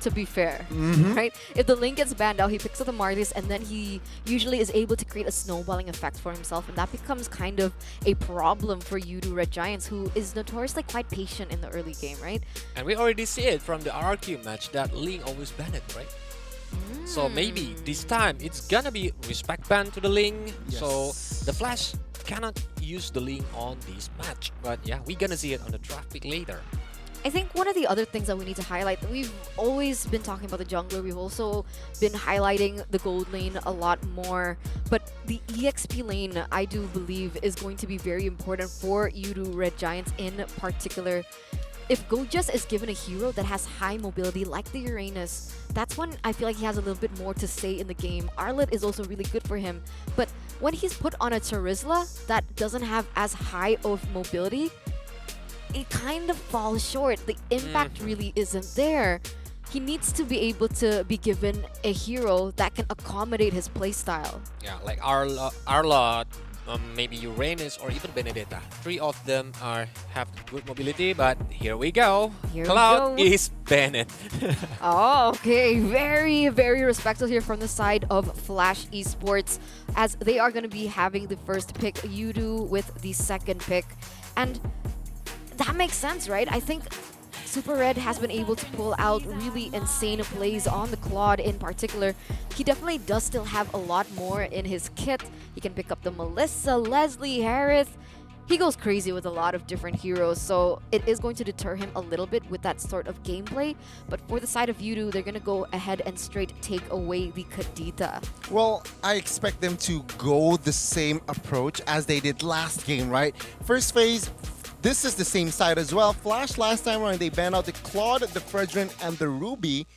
to be fair, right? If the Ling gets banned out, he picks up the Marlies, and then he usually is able to create a snowballing effect for himself, and that becomes kind of a problem for Yudu Red Giants, who is notoriously quite patient in the early game, right? And we already see it from the RRQ match that Ling always banned it, right? So maybe this time it's gonna be respect ban to the Ling. So the Flash cannot use the Ling on this match. But yeah, we're gonna see it on the draft pick later. I think one of the other things that we need to highlight, we've always been talking about the jungler, we've also been highlighting the gold lane a lot more, but the EXP lane, I do believe, is going to be very important for Yudu Red Giants in particular. If Gojas is given a hero that has high mobility like the Uranus, that's when I feel like he has a little bit more to say in the game. Arlet is also really good for him, but when he's put on a Charizla that doesn't have as high of mobility, it kind of falls short. The impact really isn't there. He needs to be able to be given a hero that can accommodate his playstyle. Yeah, like Arlott, maybe Uranus, or even Benedetta. 3 of them have good mobility, but here we go. Cloud is banned. Oh, okay. Very, very respectful here from the side of Flash Esports, as they are going to be having the first pick, Yudu with the second pick. And that makes sense, right? I think Super Red has been able to pull out really insane plays on the Claude in particular. He definitely does still have a lot more in his kit. He can pick up the Melissa, Leslie, Harith. He goes crazy with a lot of different heroes, so it is going to deter him a little bit with that sort of gameplay. But for the side of Yudu, they're going to go ahead and straight take away the Kadita. Well, I expect them to go the same approach as they did last game, right? First phase, this is the same side as well. Flash last time around, they banned out the Claude, the Fredrin, and the Ruby.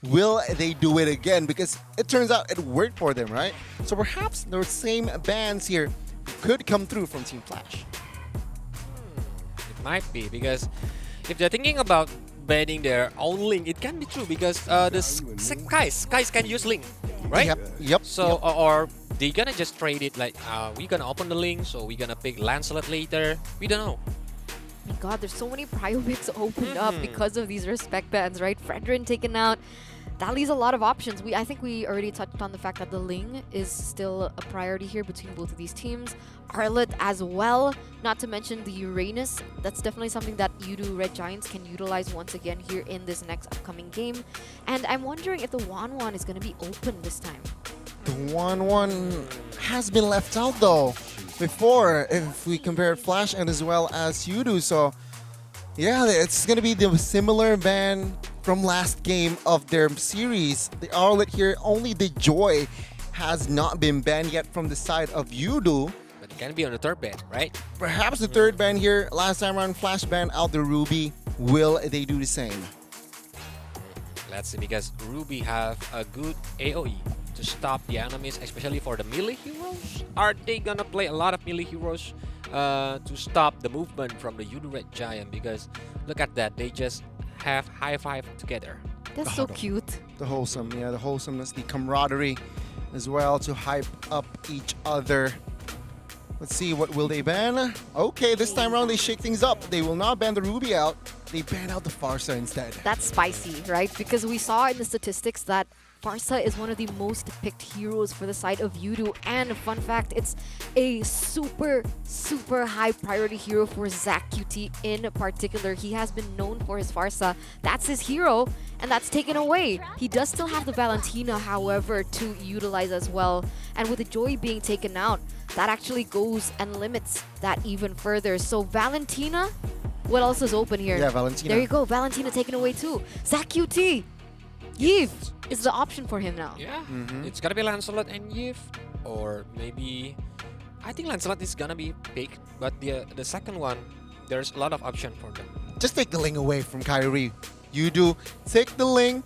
Will they do it again? Because it turns out it worked for them, right? So perhaps those same bans here could come through from Team Flash. It might be, because if they're thinking about banning their own Link, it can be true, because the Skies can use Link, right? Yep. So, or they gonna just trade it like, we're gonna open the Link, so we're gonna pick Lancelot later. We don't know. My God, there's so many prio picks opened up because of these respect bans, right? Fredrin taken out. That leaves a lot of options. I think we already touched on the fact that the Ling is still a priority here between both of these teams. Arlet as well, not to mention the Uranus. That's definitely something that Yudu Red Giants can utilize once again here in this next upcoming game. And I'm wondering if the Wanwan is going to be open this time. The 1-1 has been left out though before, if we compare Flash and as well as Yudu. So yeah, it's going to be the similar ban from last game of their series. The Arlet here, only the Joy has not been banned yet from the side of Yudu. But it can be on the third ban, right? Perhaps the third ban here. Last time around, Flash banned out the Ruby. Will they do the same? Let's see, because Ruby have a good AoE to stop the enemies, especially for the melee heroes. Are they gonna play a lot of melee heroes to stop the movement from the Yudu Red Giant? Because look at that, they just have high five together. That's so cute. The wholesome, yeah, the wholesomeness, the camaraderie as well to hype up each other. Let's see, what will they ban? Okay, this time around they shake things up. They will not ban the Ruby out. They ban out the Farsa instead. That's spicy, right? Because we saw in the statistics that Farsa is one of the most picked heroes for the side of Yudu. And fun fact, it's a super, super high priority hero for Zac QT in particular. He has been known for his Farsa. That's his hero, and that's taken away. He does still have the Valentina, however, to utilize as well. And with the Joy being taken out, that actually goes and limits that even further. So Valentina, what else is open here? Yeah, Valentina. There you go, Valentina taken away too. Zac QT, Yves is the option for him now. Yeah, it's gonna be Lancelot and Yves, or maybe I think Lancelot is gonna be picked, but the second one, there's a lot of option for them. Just take the Ling away from Kyrie. You do take the Ling,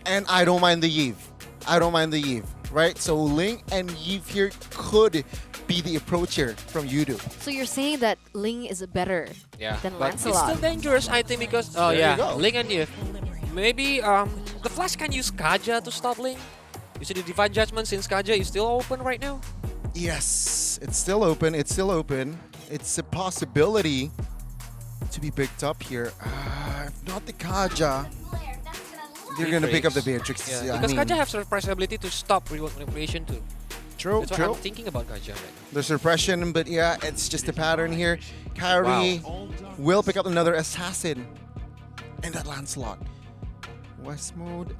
and I don't mind the Yves. I don't mind the Yves, right? So Ling and Yves here could be the approach here from Yudu. So you're saying that Ling is better than but Lancelot? it's still dangerous, I think, because There you go. Ling and Yves. Maybe the Flash can use Kaja to stop Ling. You see the Divine Judgment, since Kaja is still open right now. Yes, it's still open. It's still open. It's a possibility to be picked up here. If not the Kaja, They're gonna pick up the Beatrix. Beatrix. Yeah, I because mean, Kaja has surprise ability to stop remote manipulation too. true, That's what true. I'm thinking about Kaja right now. There's suppression, but yeah, it's just a pattern here. Kyrie will pick up another assassin. And that Lancelot. West Mode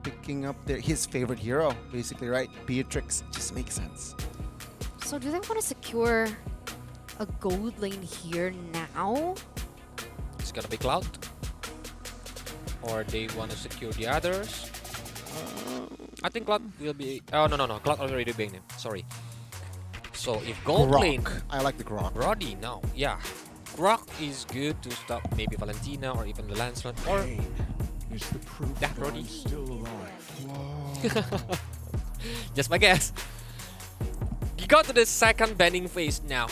picking up his favorite hero, basically, right? Beatrix. Just makes sense. So do they want to secure a gold lane here now? It's gonna be Cloud. Or they want to secure the others. I think Cloud will be... Oh, no. Cloud already being him. Sorry. So if gold lane... I like the Grok. Brody now. Yeah. Grok is good to stop maybe Valentina or even the Lancelot. Or Is the proof that that Brody. I'm still alive. Whoa. Just my guess. You got to the second banning phase now.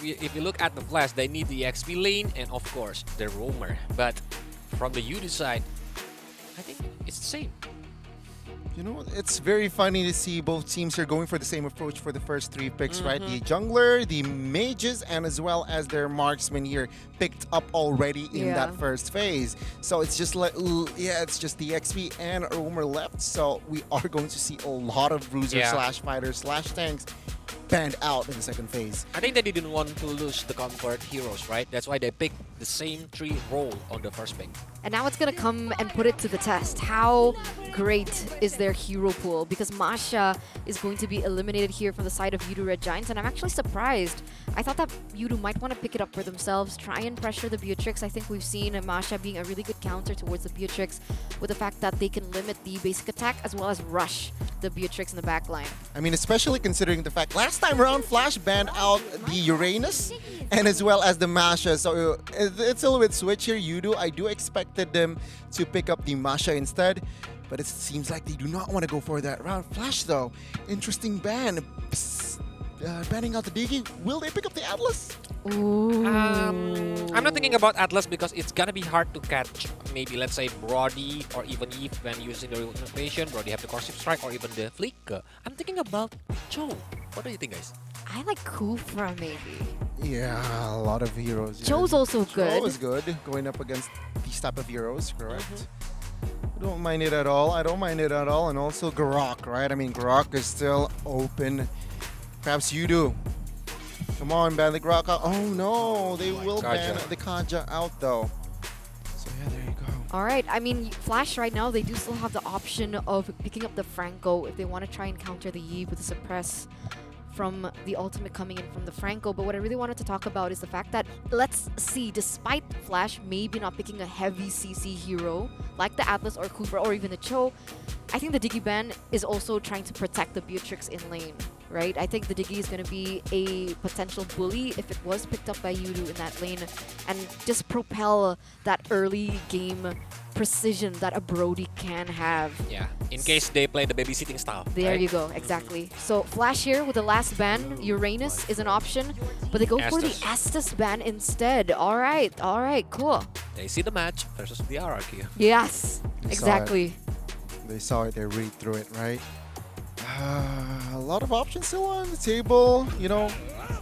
If you look at the Flash, they need the XP lane and of course the roamer. But from the UD side, I think it's the same. You know, it's very funny to see both teams are going for the same approach for the first 3 picks, right? The jungler, the mages, and as well as their marksman here picked up already in that first phase. So it's just like, it's just the XP and roamer left. So we are going to see a lot of bruisers slash fighters slash tanks banned out in the second phase. I think they didn't want to lose the comfort heroes, right? That's why they picked the same 3 role on the first pick. And now it's going to come and put it to the test. How great is their hero pool? Because Masha is going to be eliminated here from the side of Yudu Red Giants, and I'm actually surprised. I thought that Yudu might want to pick it up for themselves, try and pressure the Beatrix. I think we've seen Masha being a really good counter towards the Beatrix with the fact that they can limit the basic attack as well as rush the Beatrix in the back line. I mean, especially considering the fact last time around, Flash banned out the Uranus and as well as the Masha. So it's a little bit switch here. I do expected them to pick up the Masha instead, but it seems like they do not want to go for that round. Flash, though, interesting ban. Banning out the Diggy. Will they pick up the Atlas? Ooh. I'm not thinking about Atlas because it's gonna be hard to catch. Maybe let's say Brody or even Eve when using the remote manipulation. Brody have the Corsive Strike or even the Flick. I'm thinking about Cho. What do you think, guys? I like Kufra maybe. Yeah, a lot of heroes. Joe's also good. Joe is good going up against these type of heroes, correct? I don't mind it at all. I don't mind it at all. And also Grok, right? I mean, Grok is still open. Perhaps you do. Come on, ban the Grok out. Oh no, they will ban the Kaja out though. So yeah, there you go. All right, I mean, Flash right now, they do still have the option of picking up the Franco if they want to try and counter the Yi with the suppress from the ultimate coming in from the Franco. But what I really wanted to talk about is the fact that, let's see, despite Flash maybe not picking a heavy CC hero like the Atlas or Kufra or even the Cho, I think the Diggy ban is also trying to protect the Beatrix in lane, right? I think the Diggy is going to be a potential bully if it was picked up by Yudu in that lane and just propel that early game precision that a Brody can have. Yeah, in case they play the babysitting style. There right? you go, exactly. So Flash here with the last ban, Uranus is an option, but they go for the Estes ban instead. All right, cool. They see the match versus the RRQ. Yes, exactly. They saw it, they read through it, right? A lot of options still on the table. You know,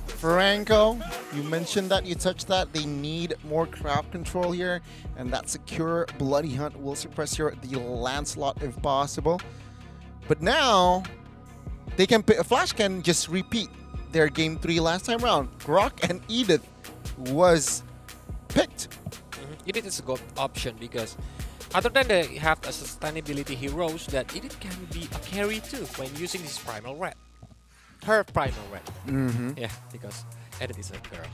Franco, you mentioned that, you touched that. They need more crowd control here, and that secure Bloody Hunt will suppress the Lancelot if possible. But now, they can Flash can just repeat their game 3 last time round. Grok and Edith was picked. Edith is a good option because other than they have a sustainability heroes, that Edith can be a carry too when using this Primal Red. Her Primal Red. Yeah, because Edith is a girl.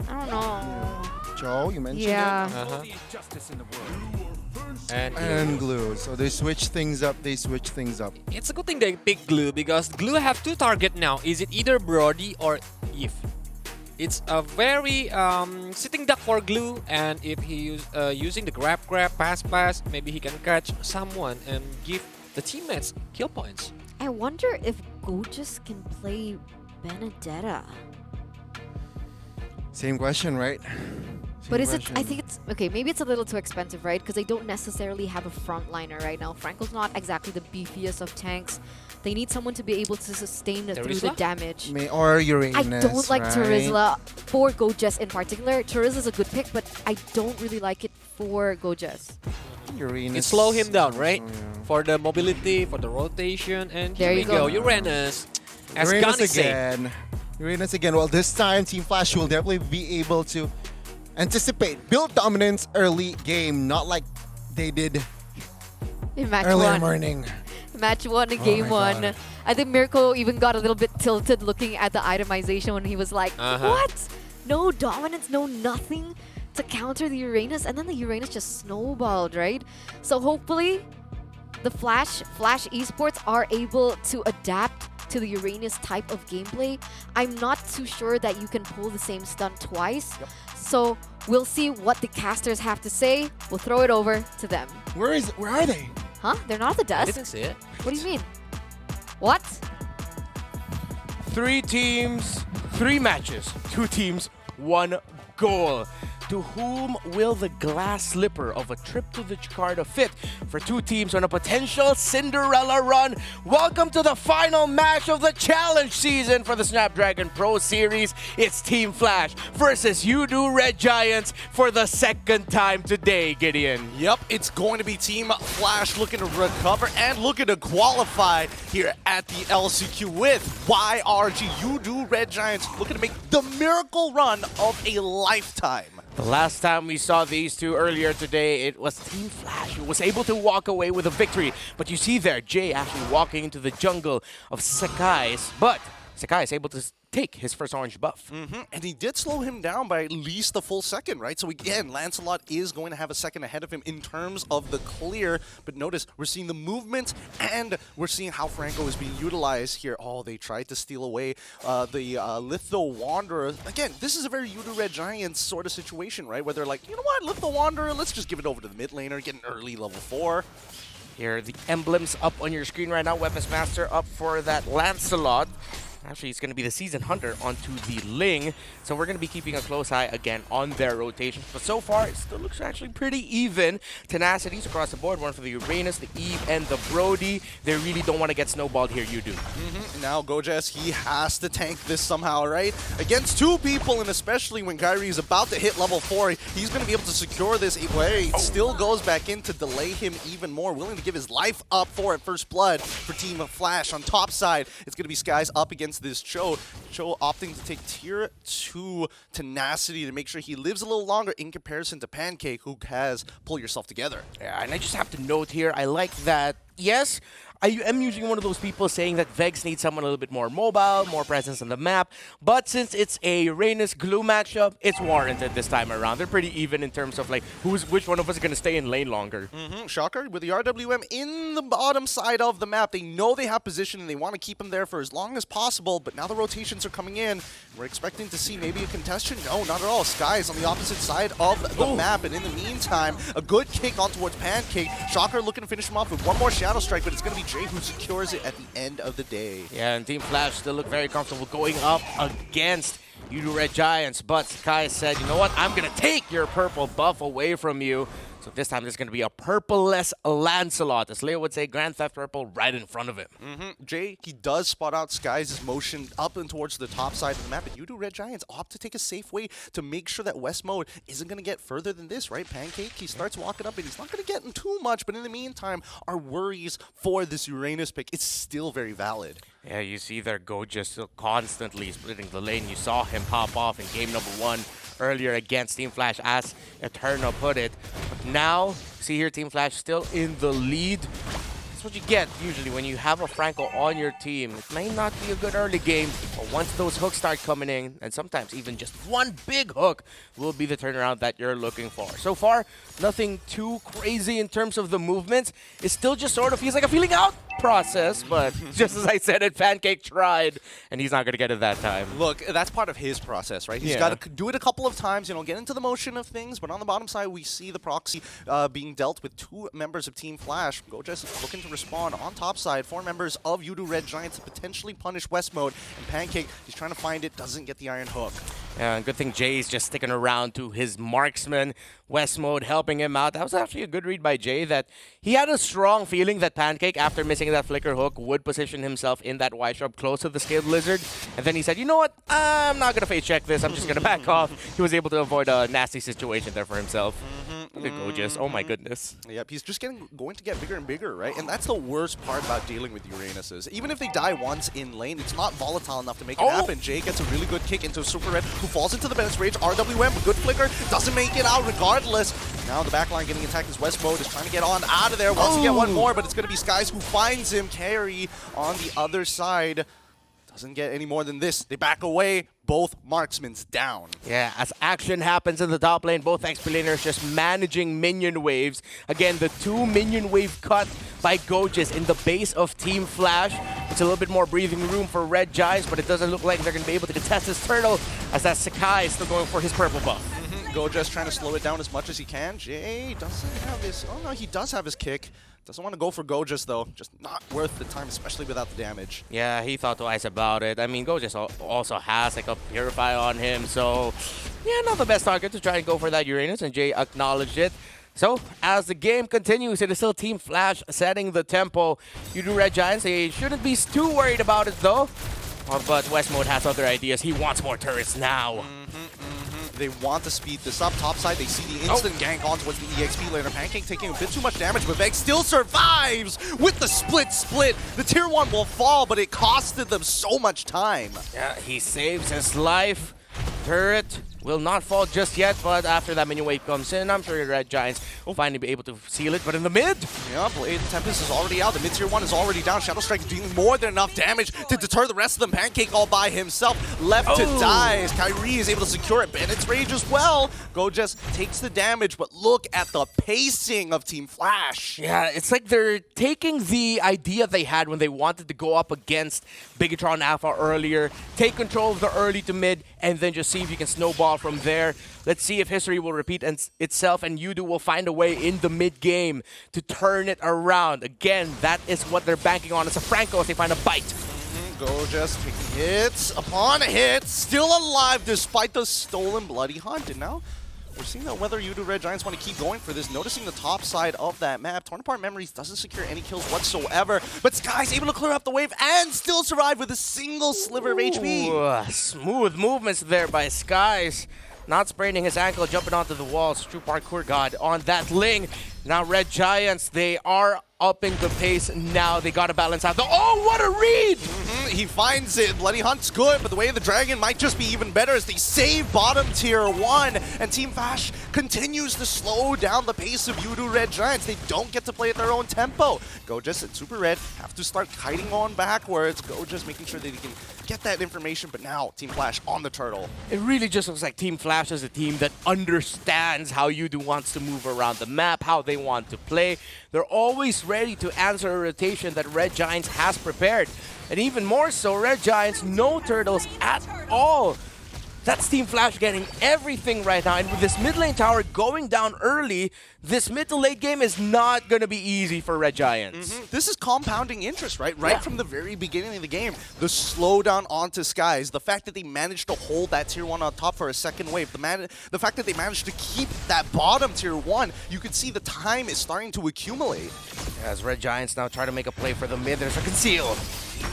I don't know. Joe, you mentioned Yeah. And Glue. So they switch things up. It's a good thing they pick Glue because Glue have 2 target now. Is it either Brody or Eve? It's a very sitting duck for Glue, and if he using the grab, pass, maybe he can catch someone and give the teammates kill points. I wonder if Gorgeous can play Benedetta. Same question, right? But is it, I think it's, okay, maybe it's a little too expensive, right? Because they don't necessarily have a frontliner right now. Franco's not exactly the beefiest of tanks. They need someone to be able to sustain through the damage. Or Uranus, I don't like right? Terizla for Gorgeous in particular. Terizla's a good pick, but I don't really like it for Gojas. You slow him down, right? For the mobility, for the rotation, and There here we you go. go. Uranus. As Uranus Connie said. again. Uranus again. Well, this time Team Flash will definitely be able to anticipate, build dominance early game, not like they did In match earlier one. morning. Match 1 in Oh game my 1. God. I think Mirko even got a little bit tilted looking at the itemization when he was like, what? No dominance, no nothing to counter the Uranus, and then the Uranus just snowballed, right? So hopefully the Flash Esports are able to adapt to the Uranus type of gameplay. I'm not too sure that you can pull the same stunt twice. So we'll see what the casters have to say. We'll throw it over to them. Where are they? Huh? They're not at the I desk? didn't see it. What do you mean? What? 3 teams, 3 matches. 2 teams, 1 goal. To whom will the glass slipper of a trip to the Jakarta fit for 2 teams on a potential Cinderella run? Welcome to the final match of the challenge season for the Snapdragon Pro Series. It's Team Flash versus Udo Red Giants for the second time today, Gideon. Yep, it's going to be Team Flash looking to recover and looking to qualify here at the LCQ with YRG. Udo Red Giants looking to make the miracle run of a lifetime. The last time we saw these two earlier today, it was Team Flash who was able to walk away with a victory. But you see there, Jay actually walking into the jungle of Sakai's, but Sakai is able to take his first orange buff. And he did slow him down by at least a full second, right? So again, Lancelot is going to have a second ahead of him in terms of the clear. But notice, we're seeing the movement and we're seeing how Franco is being utilized here. Oh, they tried to steal away the Litho Wanderer. Again, this is a very Udo Red Giants sort of situation, right? Where they're like, you know what, Litho Wanderer, let's just give it over to the mid laner, get an early level 4. Here, the emblems up on your screen right now. Weapons Master up for that Lancelot. Actually, it's going to be the Season Hunter onto the Ling. So we're going to be keeping a close eye again on their rotation. But so far, it still looks actually pretty even. Tenacities across the board. One for the Uranus, the Eve, and the Brody. They really don't want to get snowballed here, you do. Now Gojas, he has to tank this somehow, right? Against 2 people, and especially when Kyrie is about to hit level 4, he's going to be able to secure this where he still goes back in to delay him even more, willing to give his life up for it. First blood for Team Flash on top side. It's going to be Skies up against this Cho. Cho opting to take tier 2 tenacity to make sure he lives a little longer in comparison to Pancake, who has pull yourself together. Yeah, and I just have to note here, I like that, yes, I am usually one of those people saying that Vex needs someone a little bit more mobile, more presence on the map, but since it's a Uranus glue matchup, it's warranted this time around. They're pretty even in terms of like which one of us is going to stay in lane longer. Shocker, with the RWM in the bottom side of the map, they know they have position and they want to keep him there for as long as possible, but now the rotations are coming in. We're expecting to see maybe a contestation. No, not at all. Sky's on the opposite side of the map, and in the meantime, a good kick on towards Pancake. Shocker looking to finish him off with one more Shadow Strike, but it's going to be Jay who secures it at the end of the day. Yeah, and Team Flash still look very comfortable going up against Udo Red Giants, but Sakai said, you know what, I'm going to take your purple buff away from you. So this time there's going to be a purple-less Lancelot, as Leo would say, Grand Theft Purple right in front of him. Jay, he does spot out Skies' motion up and towards the top side of the map, and Udo Red Giants opt to take a safe way to make sure that West Mode isn't going to get further than this, right? Pancake, he starts walking up, and he's not going to get in too much, but in the meantime, our worries for this Uranus pick, it's still very valid. Yeah, you see there Goja still constantly splitting the lane. You saw him pop off in game number 1 earlier against Team Flash, as Eternal put it. But now, see here, Team Flash still in the lead. That's what you get usually when you have a Franco on your team. It may not be a good early game, but once those hooks start coming in, and sometimes even just one big hook will be the turnaround that you're looking for. So far, nothing too crazy in terms of the movements. It still just sort of feels like a feeling out process, but just as I said it, Pancake tried, and he's not going to get it that time. Look, that's part of his process, right? He's got to do it a couple of times, you know, get into the motion of things, but on the bottom side, we see the proxy being dealt with 2 members of Team Flash. Gojas looking to respond on top side. 4 members of Udo Red Giants to potentially punish West Mode, and Pancake, he's trying to find it, doesn't get the Iron Hook. Good thing Jay's just sticking around to his marksman. West Mode helping him out. That was actually a good read by Jay, that he had a strong feeling that Pancake, after missing that flicker hook, would position himself in that Y shrub close to the Scaled Lizard. And then he said, you know what, I'm not going to face check this. I'm just going to back off. He was able to avoid a nasty situation there for himself. Look at Gorgeous. Oh my goodness. Yep, he's just going to get bigger and bigger, right? And that's the worst part about dealing with Uranuses. Even if they die once in lane, it's not volatile enough to make it happen. Jay gets a really good kick into Super Red, who falls into the Bennett's Rage. RWM, good flicker, doesn't make it out regardless. Now the backline getting attacked as West Mode is trying to get on out of there. Wants to get one more, but it's going to be Skies who finds him. Carry on the other side. Doesn't get any more than this. They back away. Both marksmen's down. Yeah, as action happens in the top lane, both XP laners just managing minion waves. Again, the 2 minion wave cut by Gorgeous in the base of Team Flash. It's a little bit more breathing room for Red Giants, but it doesn't look like they're going to be able to contest this turtle, as that Sakai is still going for his purple buff. Gorgeous trying to slow it down as much as he can. Jay doesn't have his... Oh no, he does have his kick. Doesn't want to go for Gorgeous though. Just not worth the time, especially without the damage. Yeah, he thought twice about it. I mean, Gorgeous also has like a Purify on him, so yeah, not the best target to try and go for that Uranus, and Jay acknowledged it. So, as the game continues, it is still Team Flash setting the tempo. You do Red Giants, they shouldn't be too worried about it though. But West Mode has other ideas. He wants more turrets now. They want to speed this up. Top side, they see the instant gank on towards the EXP laner. Pancake taking a bit too much damage, but Veg still survives with the split. The tier 1 will fall, but it costed them so much time. Yeah, he saves his life. Turret will not fall just yet, but after that minion wave comes in, I'm sure the Red Giants will finally be able to seal it. But in the mid, yeah, Blade Tempest is already out. The mid tier 1 is already down. Shadow Strike doing more than enough damage to deter the rest of them. Pancake all by himself, left to die as Kyrie is able to secure it. Bennett's Rage as well. Gorgeous takes the damage, but look at the pacing of Team Flash. yeah, it's like they're taking the idea they had when they wanted to go up against Bigatron Alpha earlier, take control of the early to mid, and then just see if you can snowball from there. Let's see if history will repeat itself, and Yudu will find a way in the mid game to turn it around. Again, that is what they're banking on. It's a Franco as they find a bite. Gorgeous taking hits upon hits, still alive despite the stolen Bloody Hunt. And now we're seeing that whether Yudu Red Giants want to keep going for this. Noticing the top side of that map, Torn Apart Memories doesn't secure any kills whatsoever, but Sky's able to clear up the wave and still survive with a single sliver of HP. Ooh, smooth movements there by Skies. Not spraining his ankle, jumping onto the walls. True parkour god on that Ling. Now Red Giants, they are upping the pace now. They got to balance out. Oh, what a read! He finds it. Bloody Hunt's good, but the way of the dragon might just be even better as they save bottom tier 1. And Team Flash continues to slow down the pace of Yudu Red Giants. They don't get to play at their own tempo. Gorgeous and Super Red have to start kiting on backwards. Gorgeous making sure that he can get that information, but now Team Flash on the turtle. It really just looks like Team Flash is a team that understands how Yudu wants to move around the map, how they want to play. They're always ready to answer a rotation that Red Giants has prepared. And even more so, Red Giants, no turtles at all. That's Team Flash getting everything right now. And with this mid lane tower going down early, this mid to late game is not going to be easy for Red Giants. This is compounding interest, right? Right from the very beginning of the game. The slowdown onto Skies, the fact that they managed to hold that tier 1 on top for a second wave, the fact that they managed to keep that bottom tier 1, you can see the time is starting to accumulate. As Red Giants now try to make a play for the mid, there's a conceal.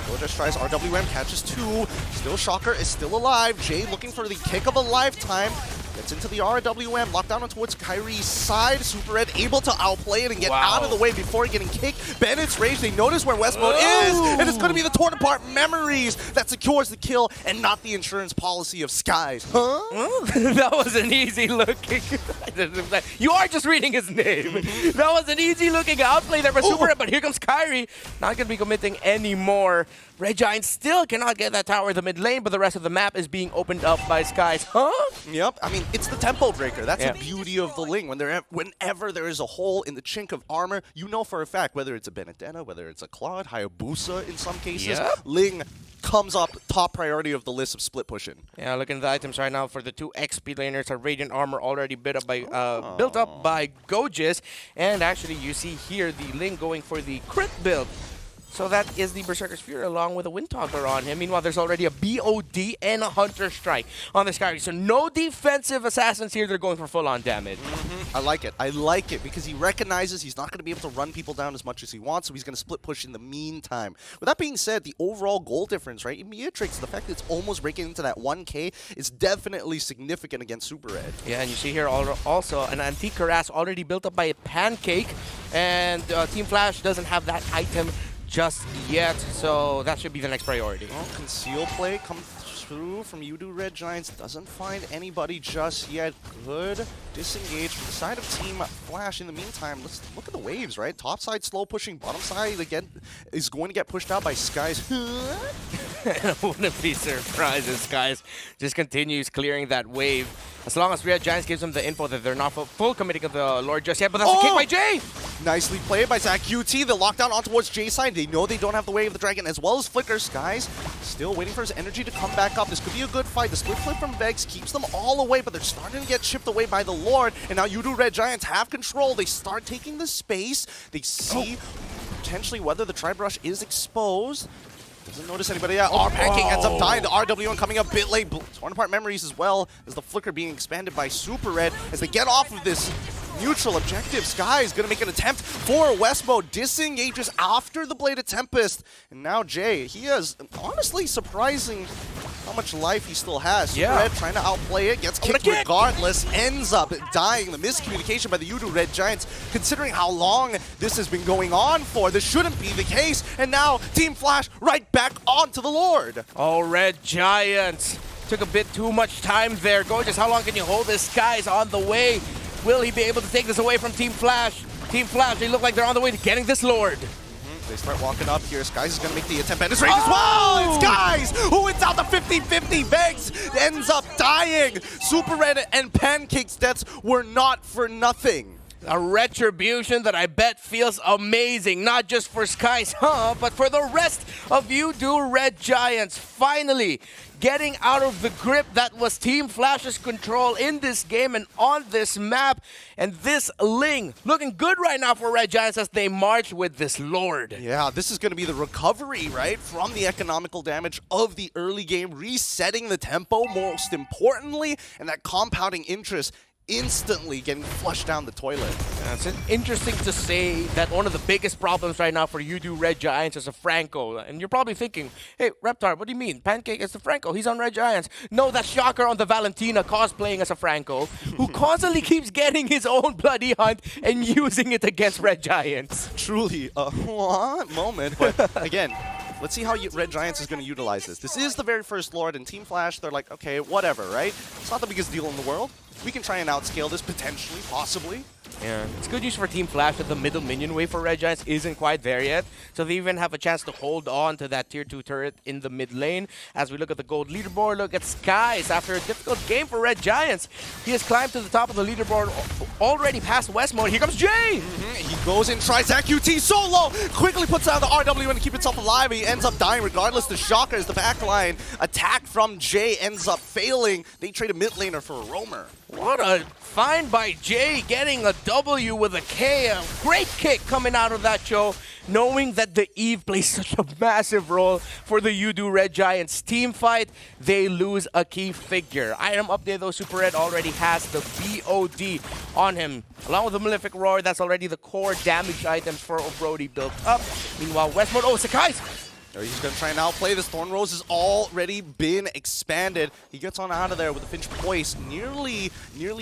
Gorgeous tries RWM, catches 2. Still Shocker is still alive. Jay looking for the kick of a lifetime. Gets into the RWM, locked down towards Kyrie's side. Super Red able to outplay it and get out of the way before getting kicked. Bennett's Rage, they notice where West Mode is, and it's going to be the Torn Apart Memories that secures the kill and not the insurance policy of Skies. That was an easy looking. You are just reading his name. That was an easy looking outplay there by Super Red, but here comes Kyrie. Not going to be committing anymore. Red Giants still cannot get that tower in the mid lane, but the rest of the map is being opened up by Skies. Yep, I mean, it's the tempo breaker. That's the beauty of the Ling. Whenever there is a hole in the chink of armor, you know for a fact, whether it's a Benedetta, whether it's a Claude, Hayabusa in some cases, Ling comes up top priority of the list of split pushing. Yeah, looking at the items right now for the 2 XP laners, a Radiant Armor already built up by Gorgeous. And actually, you see here the Ling going for the crit build So that is the Berserker's Fury along with a Windtalker on him. Meanwhile, there's already a BOD and a Hunter Strike on this guy. So no defensive assassins here. They're going for full-on damage. I like it. I like it because he recognizes he's not going to be able to run people down as much as he wants, so he's going to split push in the meantime. With that being said, the overall goal difference, right? In Beatrix, the fact that it's almost breaking into that 1K is definitely significant against Super Red. Yeah, and you see here also an Antique Harass already built up by a Pancake, and Team Flash doesn't have that item just yet, so that should be the next priority. Well, conceal play comes through from Udo Red Giants. Doesn't find anybody just yet. Good disengage from the side of Team Flash. In the meantime, let's look at the waves, right? Top side slow pushing, bottom side again is going to get pushed out by Skies. I wouldn't be surprised if Skies just continues clearing that wave. As long as Red Giants gives them the info that they're not full committing of the Lord just yet, but that's a kick by Jay! Nicely played by Zach QT. The lockdown on towards Jay's side. They know they don't have the way of the dragon as well as Flicker. Skies still waiting for his energy to come back up. This could be a good fight. The split flip from Vex keeps them all away, but they're starting to get chipped away by the Lord. And now Udo Red Giants have control. They start taking the space. They see potentially whether the Tribe Rush is exposed. Doesn't notice anybody yet. Pancake ends up dying. The RWM coming up a bit late. Torn apart memories as well as the Flicker being expanded by Super Red as they get off of this neutral objective. Sky is going to make an attempt for Westmo. Disengages after the Blade of Tempest. And now Jay, he is honestly surprising how much life he still has. Super Red trying to outplay it, gets kicked regardless, ends up dying. The miscommunication by the Udo Red Giants, considering how long this has been going on for, this shouldn't be the case. And now Team Flash right back onto the Lord. Oh, Red Giants took a bit too much time there. Gorgeous, how long can you hold this? Sky's on the way. Will he be able to take this away from Team Flash? Team Flash, they look like they're on the way to getting this Lord. They start walking up here. Skies is going to make the attempt at his range as well. It's Skies who wins out the 50-50. Vex ends up dying. Super Red and Pancake's deaths were not for nothing. A retribution that I bet feels amazing, not just for Skies, but for the rest of you Red Giants. Finally getting out of the grip that was Team Flash's control in this game and on this map. And this Ling looking good right now for Red Giants as they march with this Lord. Yeah, this is going to be the recovery, right, from the economical damage of the early game, resetting the tempo most importantly, and that compounding interest instantly getting flushed down the toilet. It's interesting to say that one of the biggest problems right now for Red Giants is a Franco. And you're probably thinking, hey, Reptar, what do you mean? Pancake is the Franco. He's on Red Giants. No, that's Shocker on the Valentina cosplaying as a Franco, who constantly keeps getting his own bloody hunt and using it against Red Giants. Truly a moment, but again, let's see how Red Giants is going to utilize this. This is the very first Lord, and Team Flash, they're like, okay, whatever, right? It's not the biggest deal in the world. We can try and outscale this potentially, possibly. Yeah, it's good news for Team Flash that the middle minion wave for Red Giants isn't quite there yet. So they even have a chance to hold on to that tier 2 turret in the mid lane. As we look at the gold leaderboard, look at Skies. After a difficult game for Red Giants, he has climbed to the top of the leaderboard, already past West mode. Here comes Jay! He goes in, tries that QT solo, quickly puts down the RWM to keep himself alive. He ends up dying regardless. The Shocker is the backline attack from Jay ends up failing. They trade a mid laner for a roamer. What a find by Jay, getting a W with a K. A great kick coming out of that show, knowing that the Eve plays such a massive role for the Red Giants team fight. They lose a key figure. Item update though, Super Red already has the BOD on him. Along with the Malefic Roar, that's already the core damage items for Brody built up. Meanwhile, Westmode, Sakai's! He's going to try and outplay this. Thorn Rose has already been expanded. He gets on out of there with the Finch Poise. Nearly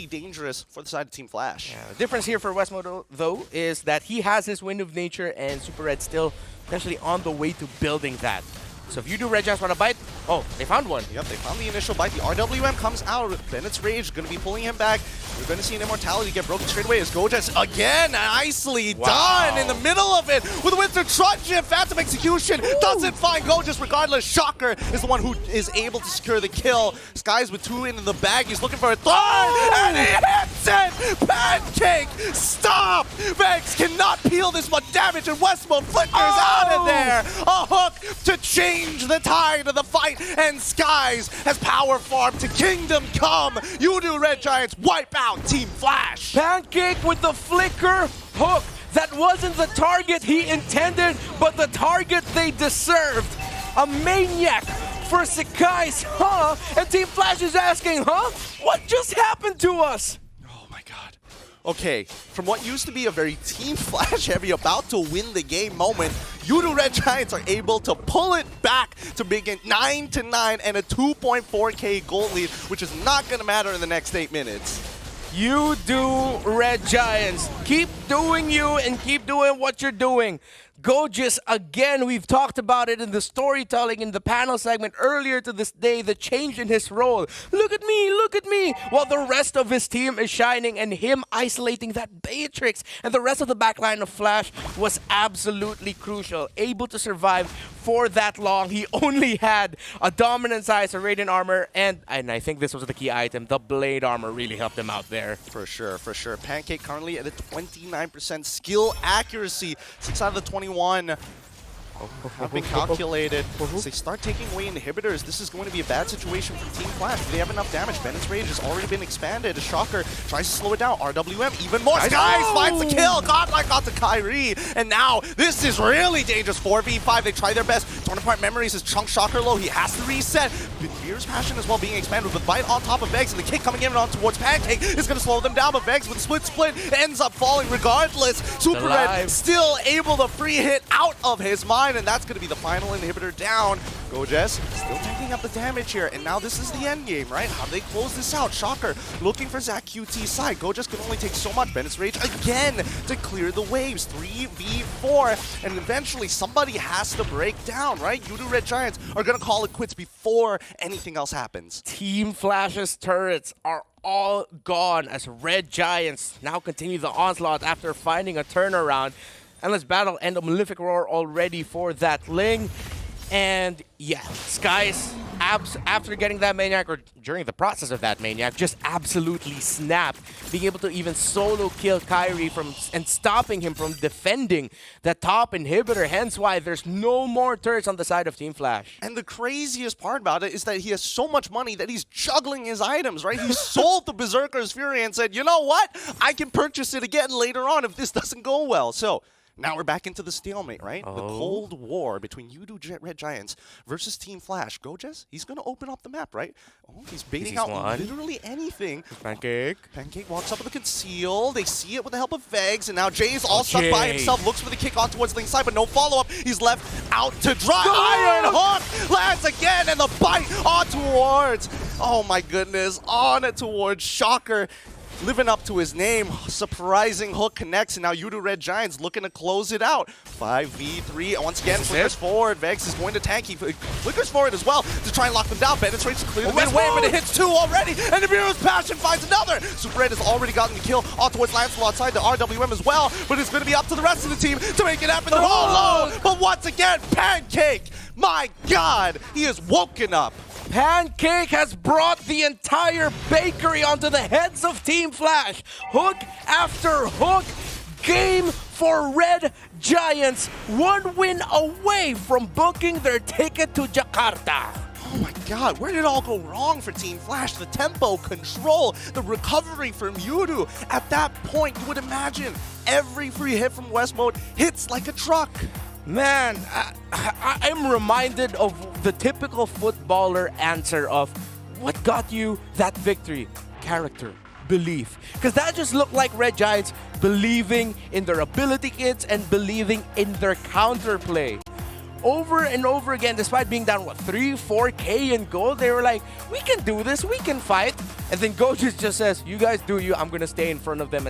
dangerous for the side of Team Flash. Yeah, the difference here for Westmo, though, is that he has his Wind of Nature and Super Red still potentially on the way to building that. So if Red Giants want to bite, oh, they found one. Yep, they found the initial bite. The RWM comes out. Bennett's Rage going to be pulling him back. We're going to see an Immortality get broken straight away as Gojas again nicely done in the middle of it with Winston Trudgeon. Phantom Execution doesn't find Gojas regardless. Shocker is the one who is able to secure the kill. Skies with 2 in the bag. He's looking for a third and he hits it! Pancake! Stop! Vex cannot peel this much damage and Westmode flickers out of there. A hook to change the tide of the fight, and Skies has power farm to Kingdom Come. Red Giants wipe out Team Flash. Pancake with the flicker hook. That wasn't the target he intended, but the target they deserved. A maniac for Sekai's, huh? And Team Flash is asking, huh? What just happened to us? Oh my god. Okay, from what used to be a very Team Flash heavy, about to win the game moment, Yudu Red Giants are able to pull it back to make it 9-9 and a 2.4K gold lead, which is not going to matter in the next 8 minutes. You do, Red Giants. Keep doing you and keep doing what you're doing. Gojis, again, we've talked about it in the storytelling in the panel segment earlier to this day, the change in his role. Look at me, while the rest of his team is shining and him isolating that Beatrix. And the rest of the backline of Flash was absolutely crucial, able to survive for that long. He only had a dominant size, a radiant armor, and I think this was the key item, the blade armor really helped him out there. For sure, for sure. Pancake currently at a 29% skill accuracy, 6 out of the 21 have been calculated. As they start taking away inhibitors, this is going to be a bad situation for Team Flash. They have enough damage. Bennett's rage has already been expanded. A Shocker tries to slow it down. RWM even more. Skies finds the kill. Godlike got to Kyrie. And now this is really dangerous. 4v5. They try their best. Torn apart memories is Chunk Shocker low. He has to reset. Fierce Passion as well being expanded with Bite on top of Vex. And the kick coming in on towards Pancake is going to slow them down. But Vex with split ends up falling regardless. Super Red still able to free hit out of his mind. And that's going to be the final inhibitor down. Gojes still taking up the damage here, and now this is the end game, right? How do they close this out? Shocker looking for Zach QT's side. Gojes can only take so much. Bennett's Rage again to clear the waves. 3v4, and eventually somebody has to break down, right? Yudu Red Giants are going to call it quits before anything else happens. Team Flash's turrets are all gone as Red Giants now continue the onslaught after finding a turnaround. Endless Battle and a Malefic Roar already for that Ling. And yeah, Skies, after getting that Maniac, or during the process of that Maniac, just absolutely snapped. Being able to even solo kill Kyrie and stopping him from defending the top inhibitor. Hence why there's no more turrets on the side of Team Flash. And the craziest part about it is that he has so much money that he's juggling his items, right? He sold the Berserker's Fury and said, you know what? I can purchase it again later on if this doesn't go well. So now we're back into the stalemate, right? The Cold War between Yudu Red Giants versus Team Flash. Gojes, he's going to open up the map, right? Oh, he's baiting out literally anything. Pancake walks up with the conceal. They see it with the help of Vegs, and now Jay's all stuck by himself. Looks for the kick on towards Ling's side, but no follow-up. He's left out to dry. Iron Hook lands again, and the bite on towards, oh my goodness, on it towards Shocker. Living up to his name, surprising hook connects, and now Yudu Red Giants looking to close it out. 5v3, once again, flickers forward. Vex is going to tank. He flickers forward as well to try and lock them down. Bennett's Rage to clear the mid wave, but it hits 2 already, and the Hero's Passion finds another. Super Red has already gotten the kill on towards Lancelot side to RWM as well, but it's going to be up to the rest of the team to make it happen. They're all alone, but once again, Pancake, my God, he is woken up. Pancake has brought the entire bakery onto the heads of Team Flash. Hook after hook. Game for Red Giants. One win away from booking their ticket to Jakarta. Oh my God, where did it all go wrong for Team Flash? The tempo, control, the recovery from Yudu. At that point, you would imagine every free hit from West Mode hits like a truck. Man, I'm reminded of the typical footballer answer of what got you that victory? Character, belief. Because that just looked like Red Giants believing in their ability kits and believing in their counterplay. Over and over again, despite being down, 3-4K in gold, they were like, we can do this, we can fight. And then Gojis just says, you guys do you, I'm going to stay in front of them and